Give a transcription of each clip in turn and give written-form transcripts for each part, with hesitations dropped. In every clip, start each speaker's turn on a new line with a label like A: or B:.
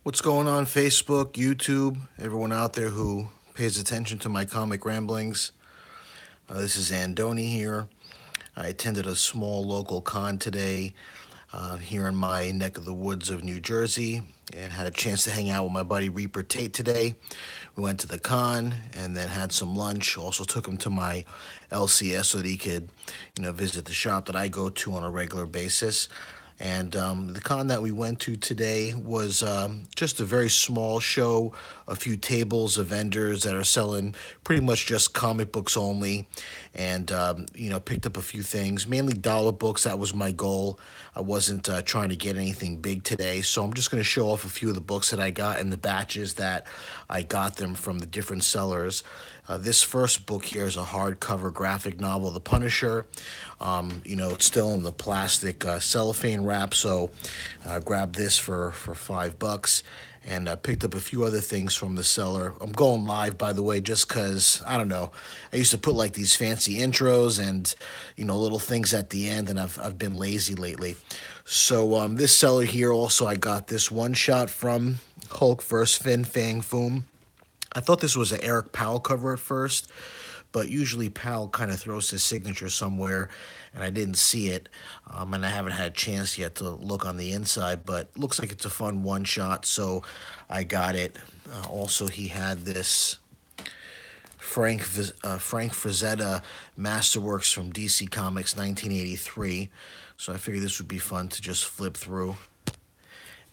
A: What's going on, Facebook, YouTube, everyone out there who pays attention to my comic ramblings? This is Andoni here. I attended a small local con today here in my neck of the woods of New Jersey and had a chance to hang out with my buddy Reaper Tate today. We went to the con and then had some lunch. Also took him to my LCS so that he could, visit the shop that I go to on a regular basis. And the con that we went to today was just a very small show, a few tables of vendors that are selling pretty much just comic books only. And, picked up a few things, mainly dollar books. That was my goal. I wasn't trying to get anything big today. So I'm just going to show off a few of the books that I got and the batches that I got them from the different sellers. This first book here is a hardcover graphic novel, The Punisher. It's still in the plastic cellophane wrap, so grabbed this for $5 and picked up a few other things from the seller. I'm going live, by the way, just because, I don't know, I used to put like these fancy intros and, little things at the end, and I've been lazy lately. So this seller here also, I got this one shot from Hulk vs. Fin Fang Foom. I thought this was an Eric Powell cover at first, but usually Powell kind of throws his signature somewhere, and I didn't see it, and I haven't had a chance yet to look on the inside, but looks like it's a fun one shot, so I got it. Also, he had this Frank Frazetta Masterworks from DC Comics 1983, so I figured this would be fun to just flip through.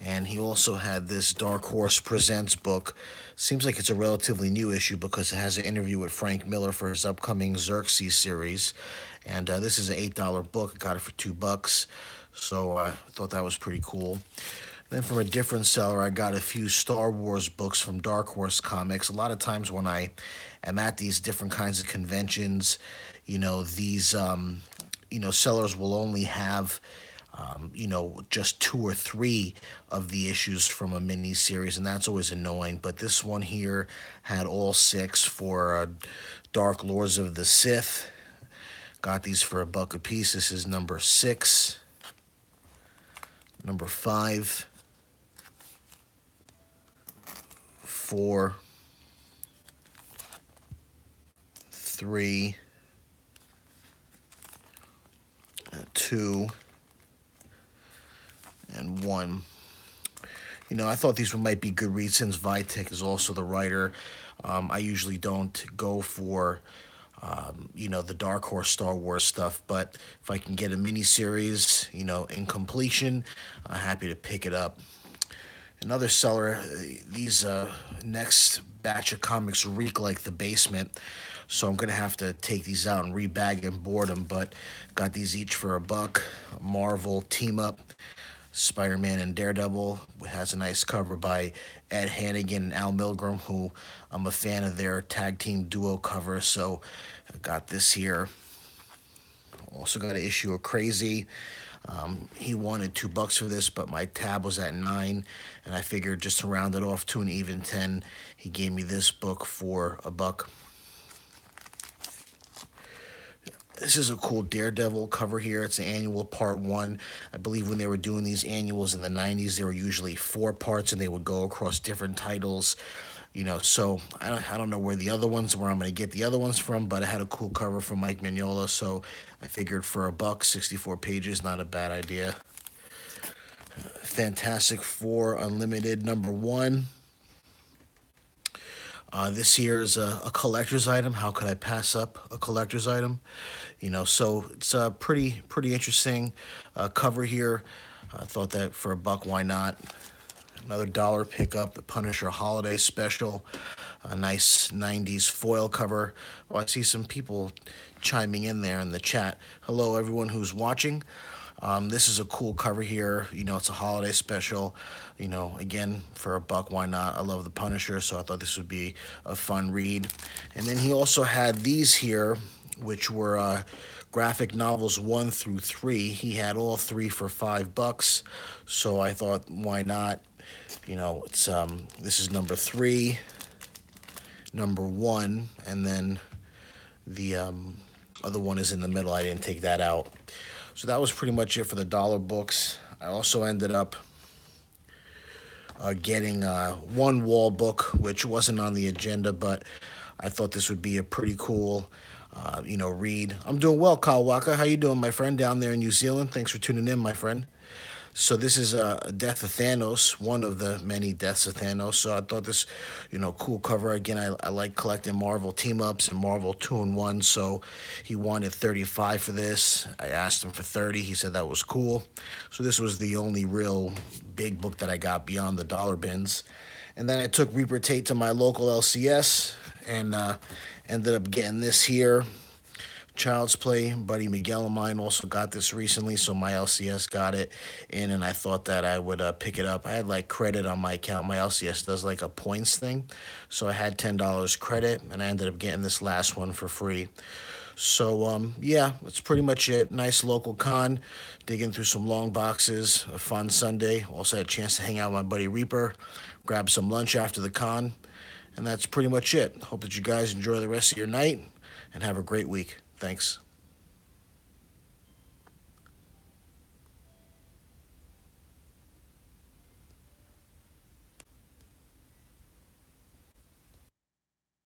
A: And he also had this Dark Horse Presents book. Seems like it's a relatively new issue because it has an interview with Frank Miller for his upcoming Xerxes series. And this is an $8 book. I got it for $2. So I thought that was pretty cool. Then from a different seller, I got a few Star Wars books from Dark Horse Comics. A lot of times when I am at these different kinds of conventions, these, sellers will only have just two or three of the issues from a mini series, and that's always annoying. But this one here had all six for Dark Lords of the Sith. Got these for $1 a piece. This is number 6, number 5, 4, 3, 2, and 1. I thought these might be good reads since Vitek is also the writer. I usually don't go for, the Dark Horse Star Wars stuff, but if I can get a miniseries, in completion, I'm happy to pick it up. Another seller, these next batch of comics reek like the basement, so I'm gonna have to take these out and rebag and board them. But got these each for $1. Marvel Team Up, Spider-Man and Daredevil. It has a nice cover by Ed Hannigan and Al Milgrom, who I'm a fan of their tag team duo cover. So I got this here. Also got an issue of Crazy. He wanted $2 for this, but my tab was at 9, and I figured just to round it off to an even 10, he gave me this book for $1. This is a cool Daredevil cover here. It's an annual part 1. I believe when they were doing these annuals in the 90s, they were usually 4 parts, and they would go across different titles. So I don't know where I'm going to get the other ones from, but I had a cool cover from Mike Mignola, so I figured for $1, 64 pages, not a bad idea. Fantastic Four Unlimited number 1. This here is a collector's item. How could I pass up a collector's item? So it's a pretty interesting cover here. I thought that for $1, why not? Another dollar pickup, the Punisher Holiday Special. A nice 90s foil cover. Well, I see some people chiming in there in the chat. Hello, everyone who's watching. This is a cool cover here. It's a holiday special. Again, for $1, why not? I love the Punisher, so I thought this would be a fun read. And then he also had these here, which were graphic novels 1 through 3. He had all 3 for $5, so I thought, why not? It's this is number 3, number 1, and then the other one is in the middle. I didn't take that out. So that was pretty much it for the dollar books. I also ended up getting one wall book, which wasn't on the agenda, but I thought this would be a pretty cool, read. I'm doing well, Kyle Walker. How you doing, my friend, down there in New Zealand? Thanks for tuning in, my friend. So this is Death of Thanos, one of the many deaths of Thanos. So I thought this, cool cover. Again, I like collecting Marvel team ups and Marvel 2-in-1. So he wanted 35 for this. I asked him for 30. He said that was cool. So this was the only real big book that I got beyond the dollar bins. And then I took Reaper Tate to my local LCS and ended up getting this here. Child's Play. Buddy Miguel of mine also got this recently, so my LCS got it in, and I thought that I would pick it up. I had like credit on my account. My LCS does like a points thing, so I had $10 credit, and I ended up getting this last one for free. So yeah, that's pretty much it. Nice local con, digging through some long boxes. A fun Sunday. Also had a chance to hang out with my buddy Reaper, grab some lunch after the con, and that's pretty much it. Hope that you guys enjoy the rest of your night and have a great week. Thanks.